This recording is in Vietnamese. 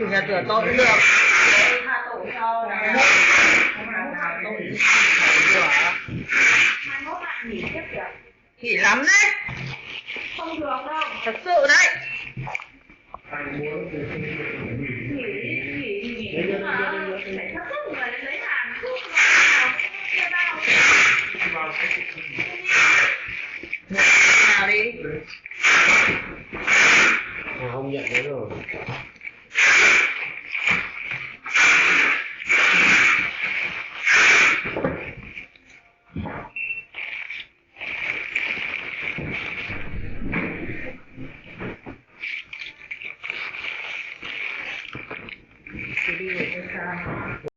chủ nhật rửa tội cũng được. Tha tội cho là tội rửa. Mai mốt bạn nghỉ tiếp kìa. Nghỉ lắm đấy. Không được đâu. Thật sự đấy. Nghỉ nhưng mà phải sắp xếp người lấy hàng thuốc nào đi. Không nhận đấy rồi. Đi về